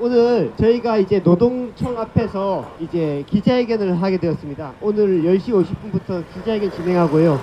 오늘 저희가 이제 노동청 앞에서 이제 기자회견을 하게 되었습니다. 오늘 10시 50분부터 기자회견 진행하고요.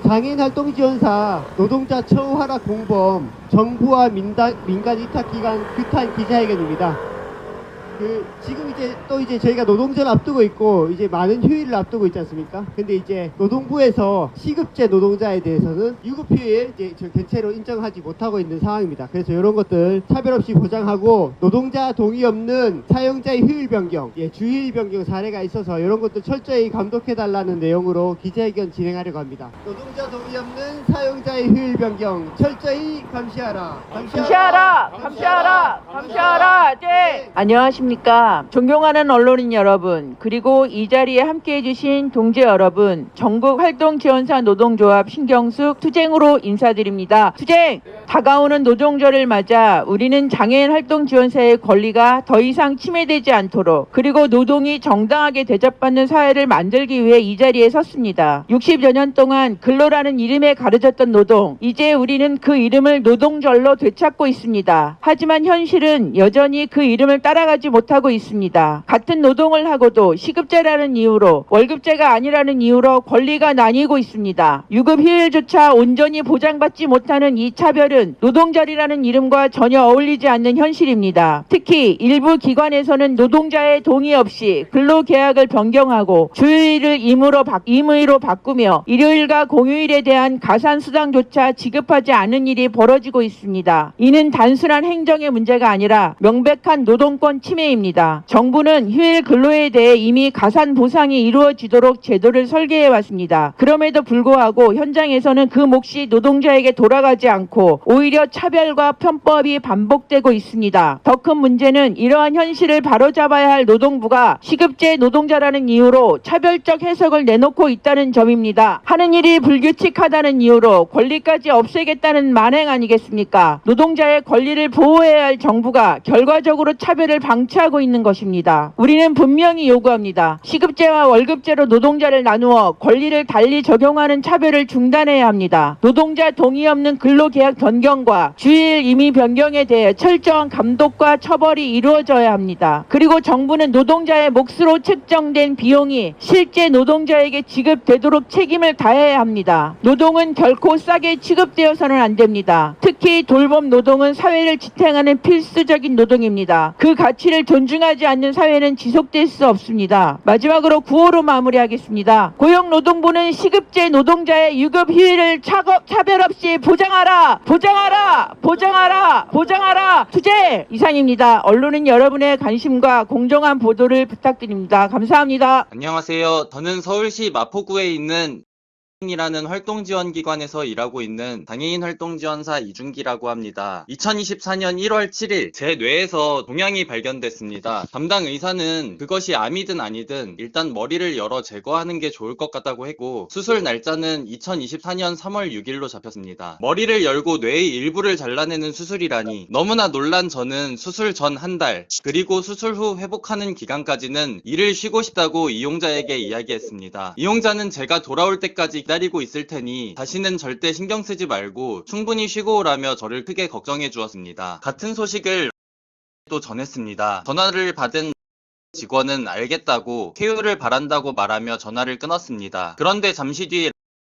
장애인 활동 지원사 노동자 처우 하락 공범 정부와 민간 위탁 기관 규탄 기자회견입니다. 지금 이제 저희가 노동절을 앞두고 있고 이제 많은 휴일을 앞두고 있지 않습니까? 근데 이제 노동부에서 시급제 노동자에 대해서는 유급휴일 이제 대체로 인정하지 못하고 있는 상황입니다. 그래서 이런 것들 차별 없이 보장하고 노동자 동의 없는 사용자의 휴일 변경, 주휴일 변경 사례가 있어서 이런 것들 철저히 감독해달라는 내용으로 기자회견 진행하려고 합니다. 노동자 동의 없는 사용자의 휴일 변경 철저히 감시하라. 감시하라. 네. 안녕하십니까. 존경하는 언론인 여러분, 그리고 이 자리에 함께해 주신 동지 여러분, 전국 활동지원사 노동조합 신경숙 투쟁으로 인사드립니다. 투쟁! 다가오는 노동절을 맞아 우리는 장애인 활동지원사의 권리가 더 이상 침해되지 않도록, 그리고 노동이 정당하게 대접받는 사회를 만들기 위해 이 자리에 섰습니다. 60여 년 동안 근로라는 이름에 가려졌던 노동, 이제 우리는 그 이름을 노동절로 되찾고 있습니다. 하지만 현실은 여전히 그 이름을 따라가지 못하고 있습니다. 같은 노동을 하고도 시급제라는 이유로, 월급제가 아니라는 이유로 권리가 나뉘고 있습니다. 유급휴일조차 온전히 보장받지 못하는 이 차별은 노동절이라는 이름과 전혀 어울리지 않는 현실입니다. 특히 일부 기관에서는 노동자의 동의 없이 근로계약을 변경하고 주휴일을 임의로 바꾸며 일요일과 공휴일에 대한 가산수당조차 지급하지 않는 일이 벌어지고 있습니다. 이는 단순한 행정의 문제가 아니라 명백한 노동권 침해입니다. 정부는 휴일 근로에 대해 이미 가산 보상이 이루어지도록 제도를 설계해왔습니다. 그럼에도 불구하고 현장에서는 그 몫이 노동자에게 돌아가지 않고 오히려 차별과 편법이 반복되고 있습니다. 더 큰 문제는 이러한 현실을 바로잡아야 할 노동부가 시급제 노동자라는 이유로 차별적 해석을 내놓고 있다는 점입니다. 하는 일이 불규칙하다는 이유로 권리까지 없애겠다는 만행 아니겠습니까? 노동자의 권리를 보호해야 할 정부가 결과적으로 차별을 방치하고 있는 것입니다. 우리는 분명히 요구합니다. 시급제와 월급제로 노동자를 나누어 권리를 달리 적용하는 차별을 중단해야 합니다. 노동자 동의 없는 근로계약 변경과 주일 임의 변경에 대해 철저한 감독과 처벌이 이루어져야 합니다. 그리고 정부는 노동자의 몫으로 책정된 비용이 실제 노동자에게 지급되도록 책임을 다해야 합니다. 노동은 결코 싸게 취급되어서는 안 됩니다. 특히 돌봄 노동은 사회를 지탱하는 필수적인 노동입니다. 그 가치를 존중하지 않는 사회는 지속될 수 없습니다. 마지막으로 구호로 마무리하겠습니다. 고용노동부는 시급제 노동자의 유급휴일을 차별 없이 보장하라! 투쟁! 이상입니다. 언론은 여러분의 관심과 공정한 보도를 부탁드립니다. 감사합니다. 안녕하세요. 저는 서울시 마포구에 있는 이라는 활동지원기관에서 일하고 있는 장애인 활동지원사 이준기라고 합니다. 2024년 1월 7일 제 뇌에서 종양이 발견됐습니다. 담당 의사는 그것이 암이든 아니든 일단 머리를 열어 제거하는 게 좋을 것 같다고 했고, 수술 날짜는 2024년 3월 6일로 잡혔습니다. 머리를 열고 뇌의 일부를 잘라내는 수술이라니 너무나 놀란 저는 수술 전 한 달, 그리고 수술 후 회복하는 기간까지는 일을 쉬고 싶다고 이용자에게 이야기했습니다. 이용자는 제가 돌아올 때까지 기다리고 있을 테니 다시는 절대 신경 쓰지 말고 충분히 쉬고 오라며 저를 크게 걱정해 주었습니다. 같은 소식을 또 전했습니다. 전화를 받은 직원은 알겠다고 쾌유를 바란다고 말하며 전화를 끊었습니다. 그런데 잠시 뒤에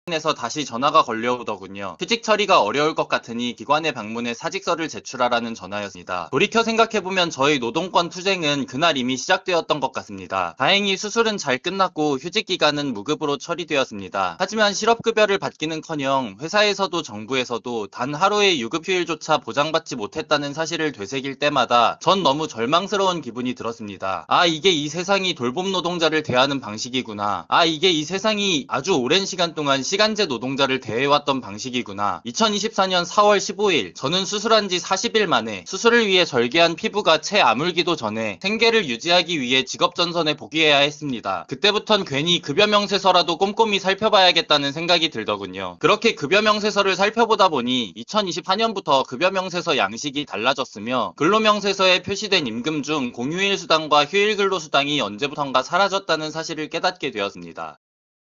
에서 다시 전화가 걸려오더군요. 휴직 처리가 어려울 것 같으니 기관에 방문해 사직서를 제출하라는 전화였습니다. 돌이켜 생각해보면 저의 노동권 투쟁은 그날 이미 시작되었던 것 같습니다. 다행히 수술은 잘 끝났고 휴직 기간은 무급으로 처리되었습니다. 하지만 실업급여를 받기는커녕 회사에서도 정부에서도 단 하루의 유급휴일조차 보장받지 못했다는 사실을 되새길 때마다 전 너무 절망스러운 기분이 들었습니다. 아, 이게 이 세상이 돌봄 노동자를 대하는 방식이구나. 아, 이게 이 세상이 아주 오랜 시간 동안 시간제 노동자를 대해왔던 방식이구나. 2024년 4월 15일 저는 수술한 지 40일 만에 수술을 위해 절개한 피부가 채 아물기도 전에 생계를 유지하기 위해 직업전선에 복귀해야 했습니다. 그때부턴 괜히 급여명세서라도 꼼꼼히 살펴봐야겠다는 생각이 들더군요. 그렇게 급여명세서를 살펴보다 보니 2024년부터 급여명세서 양식이 달라졌으며 근로명세서에 표시된 임금 중 공휴일 수당과 휴일 근로 수당이 언제부턴가 사라졌다는 사실을 깨닫게 되었습니다.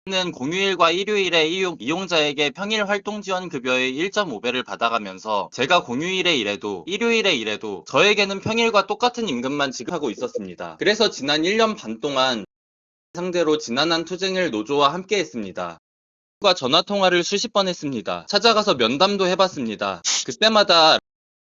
는 공휴일과 일요일에 이용자에게 평일 활동 지원 급여의 1.5배를 받아가면서 제가 공휴일에 일해도 일요일에 일해도 저에게는 평일과 똑같은 임금만 지급하고 있었습니다. 그래서 지난 1년 반 동안 상대로 지난한 투쟁을 노조와 함께 했습니다. 과 전화 통화를 수십 번 했습니다. 찾아가서 면담도 해봤습니다. 그때마다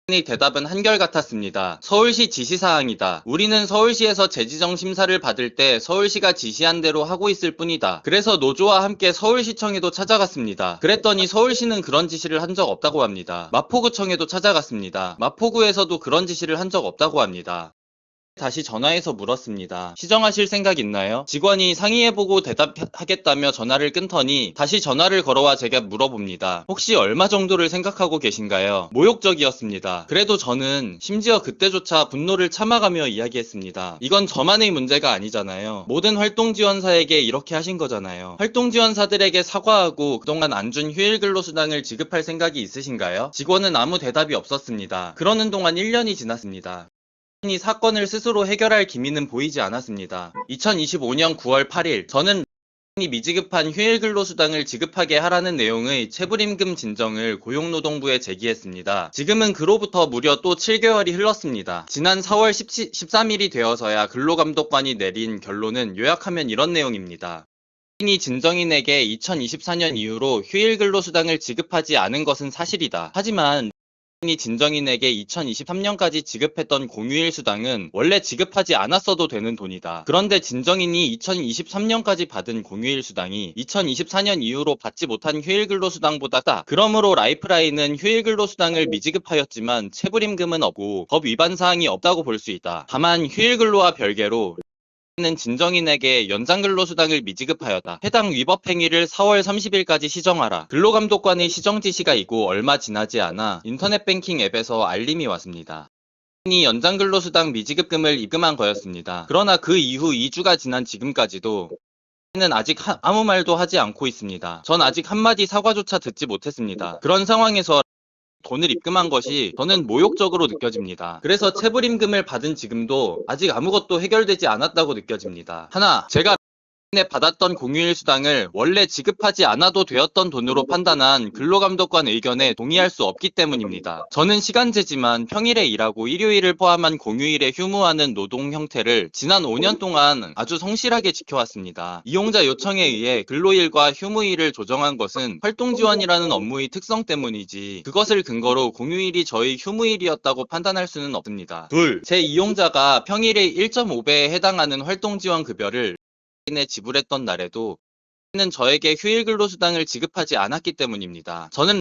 대답은 한결같았습니다. 서울시 지시사항이다. 우리는 서울시에서 재지정 심사를 받을 때 서울시가 지시한 대로 하고 있을 뿐이다. 그래서 노조와 함께 서울시청에도 찾아갔습니다. 그랬더니 서울시는 그런 지시를 한 적 없다고 합니다. 마포구청에도 찾아갔습니다. 마포구에서도 그런 지시를 한 적 없다고 합니다. 다시 전화해서 물었습니다. 시정하실 생각 있나요? 직원이 상의해보고 대답하겠다며 전화를 끊더니 다시 전화를 걸어와 제가 물어봅니다. 혹시 얼마 정도를 생각하고 계신가요? 모욕적이었습니다. 그래도 저는 심지어 그때조차 분노를 참아가며 이야기했습니다. 이건 저만의 문제가 아니잖아요. 모든 활동지원사에게 이렇게 하신 거잖아요. 활동지원사들에게 사과하고 그동안 안 준 휴일 근로수당을 지급할 생각이 있으신가요? 직원은 아무 대답이 없었습니다. 그러는 동안 1년이 지났습니다. 이 사건을 스스로 해결할 기미는 보이지 않았습니다. 2025년 9월 8일 저는 미지급한 휴일 근로수당을 지급하게 하라는 내용의 체불임금 진정을 고용노동부에 제기했습니다. 지금은 그로부터 무려 또 7개월이 흘렀습니다. 지난 4월 13일이 되어서야 근로감독관이 내린 결론은 요약하면 이런 내용입니다. 진정인에게 2024년 이후로 휴일 근로수당을 지급하지 않은 것은 사실이다. 하지만 진정인에게 2023년까지 지급했던 공휴일 수당은 원래 지급하지 않았어도 되는 돈이다. 그런데 진정인이 2023년까지 받은 공휴일 수당이 2024년 이후로 받지 못한 휴일 근로수당보다 크다. 그러므로 라이프라인은 휴일 근로수당을 미지급하였지만 체불임금은 없고 법 위반 사항이 없다고 볼 수 있다. 다만 휴일 근로와 별개로 는 진정인에게 연장 근로수당을 미지급하였다. 해당 위법 행위를 4월 30일까지 시정하라. 근로감독관의 시정 지시가 있고 얼마 지나지 않아 인터넷 뱅킹 앱에서 알림이 왔습니다. 이 연장 근로수당 미지급금을 입금한 거였습니다. 그러나 그 이후 2주가 지난 지금까지도 는 아직 아무 말도 하지 않고 있습니다. 전 아직 한마디 사과조차 듣지 못했습니다. 그런 상황에서 돈을 입금한 것이 저는 모욕적으로 느껴집니다. 그래서 체불임금을 받은 지금도 아직 아무것도 해결되지 않았다고 느껴집니다. 하나, 제가 받았던 공휴일 수당을 원래 지급하지 않아도 되었던 돈으로 판단한 근로감독관 의견에 동의할 수 없기 때문입니다. 저는 시간제지만 평일에 일하고 일요일을 포함한 공휴일에 휴무하는 노동 형태를 지난 5년 동안 아주 성실하게 지켜왔습니다. 이용자 요청에 의해 근로일과 휴무일을 조정한 것은 활동지원이라는 업무의 특성 때문이지 그것을 근거로 공휴일이 저의 휴무일이었다고 판단할 수는 없습니다. 둘, 제 이용자가 평일에 1.5배에 해당하는 활동지원 급여를 에 지불했던 날에도 는 저에게 휴일 근로수당을 지급하지 않았기 때문입니다. 저는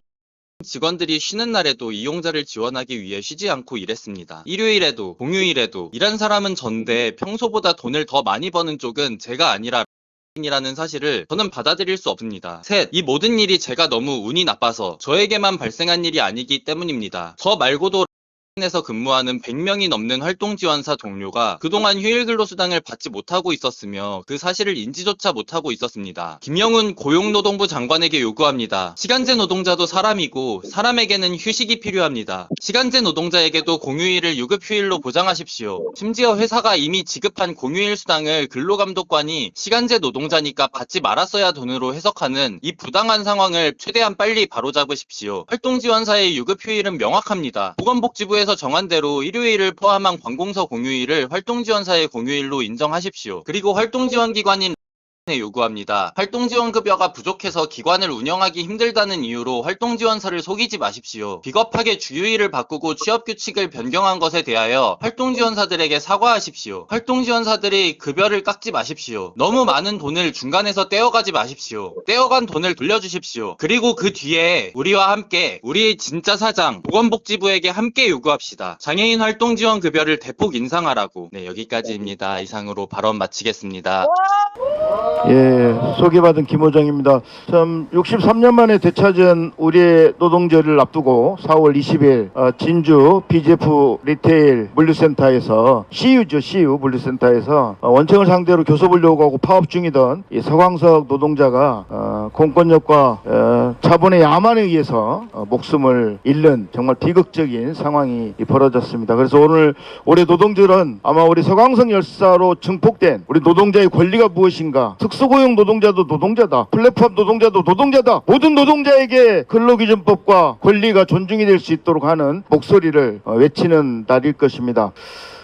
직원들이 쉬는 날에도 이용자를 지원하기 위해 쉬지 않고 일했습니다. 일요일에도 공휴일에도 일한 사람은 전데 평소보다 돈을 더 많이 버는 쪽은 제가 아니라 이라는 사실을 저는 받아들일 수 없습니다. 셋, 이 모든 일이 제가 너무 운이 나빠서 저에게만 발생한 일이 아니기 때문입니다. 저 말고도 에서 근무하는 100명이 넘는 활동지원사 동료가 그동안 휴일 근로수당을 받지 못하고 있었으며 그 사실을 인지조차 못하고 있었습니다. 김영훈 고용노동부 장관에게 요구합니다. 시간제 노동자도 사람이고 사람에게는 휴식이 필요합니다. 시간제 노동자에게도 공휴일을 유급휴일로 보장하십시오. 심지어 회사가 이미 지급한 공휴일 수당을 근로감독관이 시간제 노동자니까 받지 말았어야 돈으로 해석하는 이 부당한 상황을 최대한 빨리 바로잡으십시오. 활동지원사의 유급휴일은 명확합니다. 보건복지부에 에서 정한 대로 일요일을 포함한 관공서 공휴일을 활동지원사의 공휴일로 인정하십시오. 그리고 활동지원기관인 요구합니다. 활동지원급여가 부족해서 기관을 운영하기 힘들다는 이유로 활동지원사를 속이지 마십시오. 비겁하게 주휴일을 바꾸고 취업규칙을 변경한 것에 대하여 활동지원사들에게 사과하십시오. 활동지원사들이 급여를 깎지 마십시오. 너무 많은 돈을 중간에서 떼어가지 마십시오. 떼어간 돈을 돌려주십시오. 그리고 그 뒤에 우리와 함께 우리의 진짜 사장 보건복지부에게 함께 요구합시다. 장애인 활동지원급여를 대폭 인상하라고. 네, 여기까지입니다. 이상으로 발언 마치겠습니다. 예, 소개받은 김호정입니다. 참 63년 만에 되찾은 우리의 노동절을 앞두고 4월 20일 진주 BGF 리테일 물류센터에서 CU죠, CU 물류센터에서 원청을 상대로 교섭을 요구하고 파업 중이던 이 서광석 노동자가 공권력과 차분의 야만에 의해서 목숨을 잃는 정말 비극적인 상황이 벌어졌습니다. 그래서 올해 노동절은 아마 우리 서광석 열사로 증폭된 우리 노동자의 권리가 무엇인가, 특수고용 노동자도 노동자다. 플랫폼 노동자도 노동자다. 모든 노동자에게 근로기준법과 권리가 존중이 될 수 있도록 하는 목소리를 외치는 날일 것입니다.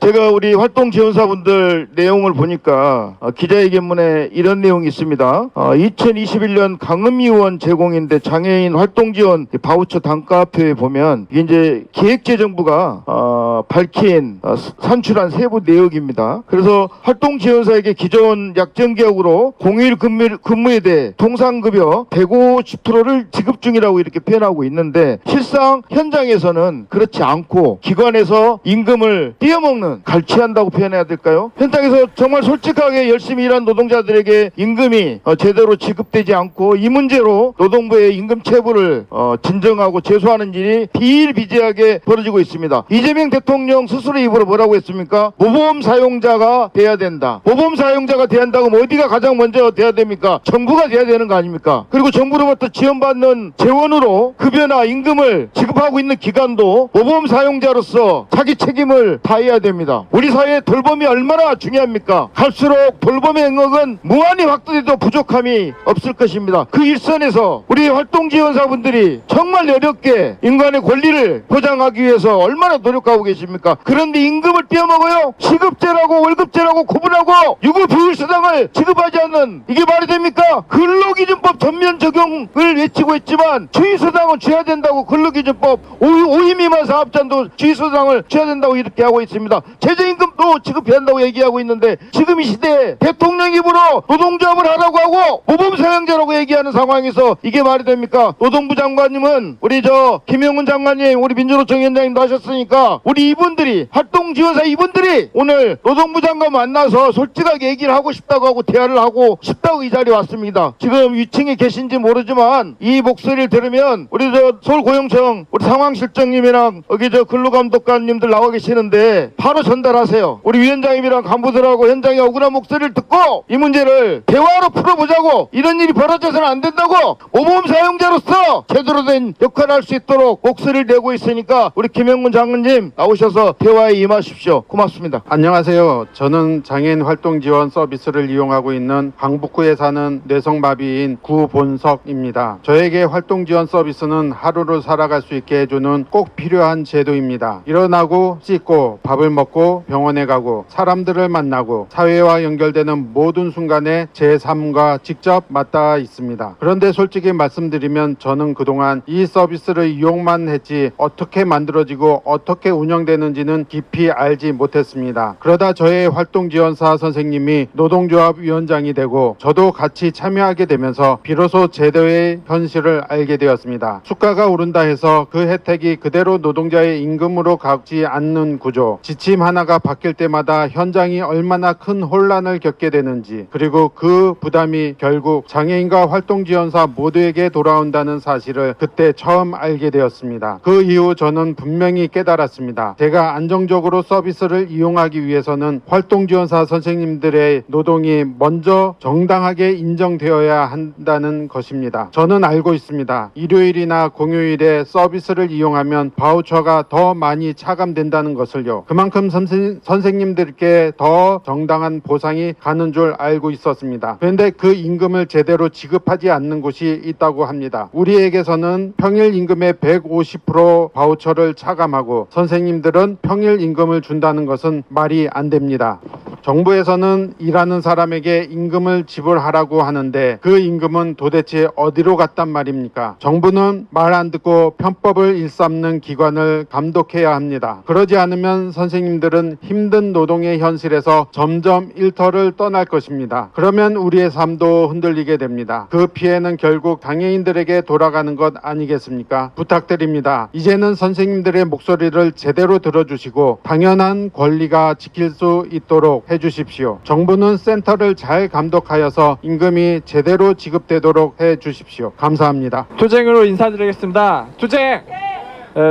제가 우리 활동지원사분들 내용을 보니까 기자회견문에 이런 내용이 있습니다. 2021년 강음이원 제공인데 장애인 활동지원 바우처 단가표에 보면 이게 이제 기획재정부가 밝힌 산출한 세부 내역입니다. 그래서 활동지원사에게 기존 약정계약으로 공휴일 근무에 대해 통상급여 150%를 지급 중이라고 이렇게 표현하고 있는데 실상 현장에서는 그렇지 않고 기관에서 임금을 띄어먹는 갈취한다고 표현해야 될까요? 현장에서 정말 솔직하게 열심히 일한 노동자들에게 임금이 제대로 지급되지 않고 이 문제로 노동부의 임금 체불을 진정하고 제소하는 일이 비일비재하게 벌어지고 있습니다. 이재명 대통령 스스로 입으로 뭐라고 했습니까? 모범 사용자가 돼야 된다. 모범 사용자가 돼야 한다고 하면 어디가 가장 먼저 돼야 됩니까? 정부가 돼야 되는 거 아닙니까? 그리고 정부로부터 지원받는 재원으로 급여나 임금을 지급하고 있는 기관도 모범 사용자로서 자기 책임을 다해야 됩니다. 우리 사회의 돌봄이 얼마나 중요합니까? 갈수록 돌봄의 영역은 무한히 확대돼도 부족함이 없을 것입니다. 그 일선에서 우리 활동지원사분들이 정말 어렵게 인간의 권리를 보장하기 위해서 얼마나 노력하고 계십니까? 그런데 임금을 떼어먹어요? 시급제라고 월급제라고 구분하고 유급휴일수당을 지급하지 않는 이게 말이 됩니까? 근로기준법 전면 적용을 외치고 있지만 주휴수당은 줘야 된다고 근로기준법 5인 미만 사업자도 주휴수당을 줘야 된다고 이렇게 하고 있습니다. 최저임금도 지급해야 한다고 얘기하고 있는데 지금 이 시대에 대통령 입으로 노동조합을 하라고 하고 모범사용자라고 얘기하는 상황에서 이게 말이 됩니까? 노동부 장관님은 우리 김영훈 장관님 우리 민주노총 위원장님도 하셨으니까 우리 이분들이 활동지원사 이분들이 오늘 노동부 장관 만나서 솔직하게 얘기를 하고 싶다고 하고 대화를 하고 싶다고 이 자리에 왔습니다. 지금 위층에 계신지 모르지만 이 목소리를 들으면 우리 서울고용청 우리 상황실장님이랑 여기 근로감독관님들 나와 계시는데 바로 전달하세요. 우리 위원장님이랑 간부들하고 현장의 억울한 목소리를 듣고 이 문제를 대화로 풀어보자고. 이런 일이 벌어져서는 안 된다고 모범 사용자로서 제대로 된 역할을 할 수 있도록 목소리를 내고 있으니까 우리 김영문 장관님 나오셔서 대화에 임하십시오. 고맙습니다. 안녕하세요. 저는 장애인 활동 지원 서비스를 이용하고 있는 강북구에 사는 뇌성마비인 구본석입니다. 저에게 활동 지원 서비스는 하루를 살아갈 수 있게 해주는 꼭 필요한 제도입니다. 일어나고 씻고 밥을 먹고 병원에 가고 사람들을 만나고 사회와 연결되는 모든 순간에 제 삶과 직접 맞닿아 있습니다. 그런데 솔직히 말씀드리면 저는 그동안 이 서비스를 이용만 했지 어떻게 만들어지고 어떻게 운영되는지는 깊이 알지 못했습니다. 그러다 저의 활동지원사 선생님이 노동조합 위원장이 되고 저도 같이 참여하게 되면서 비로소 제도의 현실을 알게 되었습니다. 수가가 오른다 해서 그 혜택이 그대로 노동자의 임금으로 가지 않는 구조, 지침 하나가 바뀔 때마다 현장이 얼마나 큰 혼란을 겪게 되는지, 그리고 그 부담이 결국 장애인과 활동지원사 모두에게 돌아온다는 사실을 그때 처음 알게 되었습니다. 그 이후 저는 분명히 깨달았습니다. 제가 안정적으로 서비스를 이용하기 위해서는 활동지원사 선생님들의 노동이 먼저 정당하게 인정되어야 한다는 것입니다. 저는 알고 있습니다. 일요일이나 공휴일에 서비스를 이용하면 바우처가 더 많이 차감된다는 것을요. 그만큼 선생님들께 더 정당한 보상이 가는 줄 알고 있었습니다. 그런데 그 임금을 제대로 지급하지 않는 곳이 있다고 합니다. 우리에게서는 평일 임금의 150% 바우처를 차감하고 선생님들은 평일 임금을 준다는 것은 말이 안 됩니다. 정부에서는 일하는 사람에게 임금을 지불하라고 하는데 그 임금은 도대체 어디로 갔단 말입니까? 정부는 말 안 듣고 편법을 일삼는 기관을 감독해야 합니다. 그러지 않으면 선생님들은 힘든 노동의 현실에서 점점 일터를 떠날 것입니다. 그러면 우리의 삶도 흔들리게 됩니다. 그 피해는 결국 장애인들에게 돌아가는 것 아니겠습니까? 부탁드립니다. 이제는 선생님들의 목소리를 제대로 들어주시고 당연한 권리가 지킬 수 있도록 해주십시오. 정부는 센터를 잘 감독하여서 임금이 제대로 지급되도록 해주십시오. 감사합니다. 투쟁으로 인사드리겠습니다. 투쟁!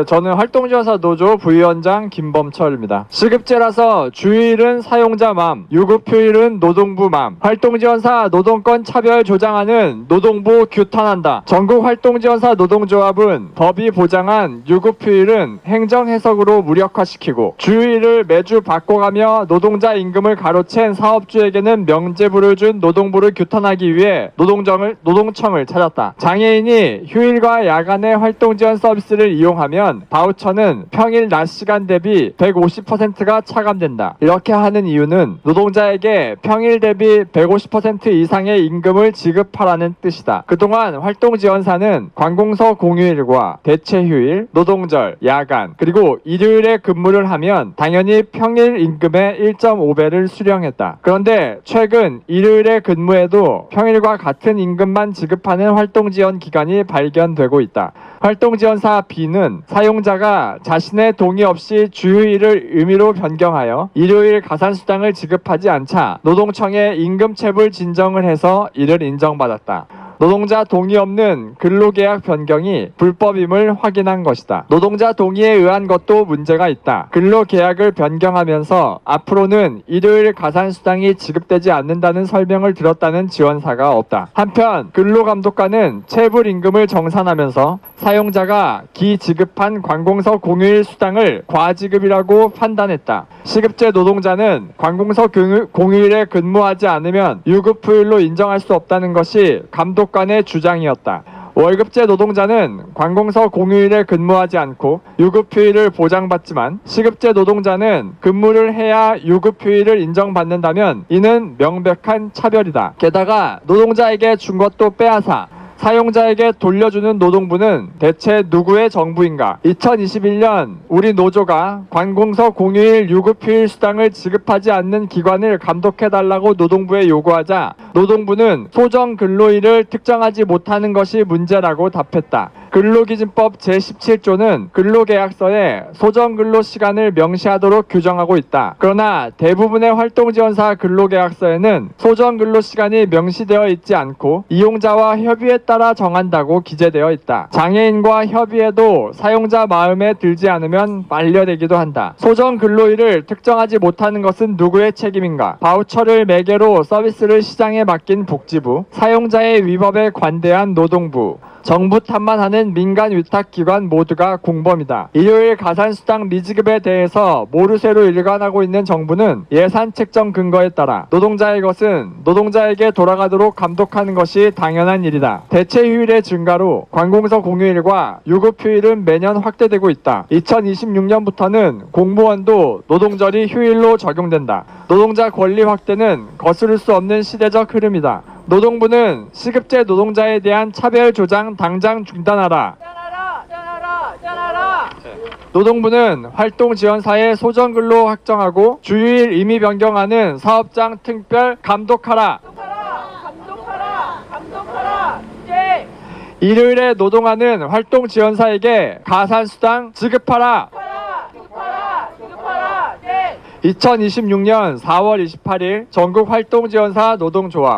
저는 활동지원사 노조 부위원장 김범철입니다. 시급제라서 주일은 사용자 맘, 유급휴일은 노동부 맘. 활동지원사 노동권 차별 조장하는 노동부 규탄한다. 전국 활동지원사 노동조합은 법이 보장한 유급휴일은 행정해석으로 무력화시키고 주일을 매주 바꿔가며 노동자 임금을 가로챈 사업주에게는 명제부를 준 노동부를 규탄하기 위해 노동청을 찾았다. 장애인이 휴일과 야간의 활동지원 서비스를 이용하면 바우처는 평일 낮 시간 대비 150%가 차감된다. 이렇게 하는 이유는 노동자에게 평일 대비 150% 이상의 임금을 지급하라는 뜻이다. 그동안 활동지원사는 관공서 공휴일과 대체휴일, 노동절, 야간, 그리고 일요일에 근무를 하면 당연히 평일 임금의 1.5배를 수령했다. 그런데 최근 일요일에 근무해도 평일과 같은 임금만 지급하는 활동지원 기관이 발견되고 있다. 활동지원사 B는 사용자가 자신의 동의 없이 주휴일을 임의로 변경하여 일요일 가산수당을 지급하지 않자 노동청에 임금체불 진정을 해서 이를 인정받았다. 노동자 동의 없는 근로계약 변경이 불법임을 확인한 것이다. 노동자 동의에 의한 것도 문제가 있다. 근로계약을 변경하면서 앞으로는 일요일 가산수당이 지급되지 않는다는 설명을 들었다는 지원사가 없다. 한편 근로감독관은 체불임금을 정산하면서 사용자가 기지급한 관공서 공휴일 수당을 과지급이라고 판단했다. 시급제 노동자는 관공서 공휴일에 근무하지 않으면 유급휴일로 인정할 수 없다는 것이 감독관의 주장이었다. 월급제 노동자는 관공서 공휴일에 근무하지 않고 유급휴일을 보장받지만 시급제 노동자는 근무를 해야 유급휴일을 인정받는다면 이는 명백한 차별이다. 게다가 노동자에게 준 것도 빼앗아 사용자에게 돌려주는 노동부는 대체 누구의 정부인가? 2021년 우리 노조가 관공서 공휴일 유급휴일 수당을 지급하지 않는 기관을 감독해달라고 노동부에 요구하자 노동부는 소정 근로일을 특정하지 못하는 것이 문제라고 답했다. 근로기준법 제17조는 근로계약서에 소정근로시간을 명시하도록 규정하고 있다. 그러나 대부분의 활동지원사 근로계약서에는 소정근로시간이 명시되어 있지 않고 이용자와 협의에 따라 정한다고 기재되어 있다. 장애인과 협의해도 사용자 마음에 들지 않으면 만료되기도 한다. 소정근로일을 특정하지 못하는 것은 누구의 책임인가? 바우처를 매개로 서비스를 시장에 맡긴 복지부, 사용자의 위법에 관대한 노동부, 정부 탓만 하는 민간 위탁기관 모두가 공범이다. 일요일 가산수당 미지급에 대해서 모르쇠로 일관하고 있는 정부는 예산 책정 근거에 따라 노동자의 것은 노동자에게 돌아가도록 감독하는 것이 당연한 일이다. 대체휴일의 증가로 관공서 공휴일과 유급휴일은 매년 확대되고 있다. 2026년부터는 공무원도 노동절이 휴일로 적용된다. 노동자 권리 확대는 거스를 수 없는 시대적 흐름이다. 노동부는 시급제 노동자에 대한 차별 조장 당장 중단하라. 노동부는 활동지원사의 소정근로 확정하고 주휴일 임의 변경하는 사업장 특별 감독하라. 네. 일요일에 노동하는 활동지원사에게 가산수당 지급하라. 2026년 4월 28일 전국 활동지원사 노동조합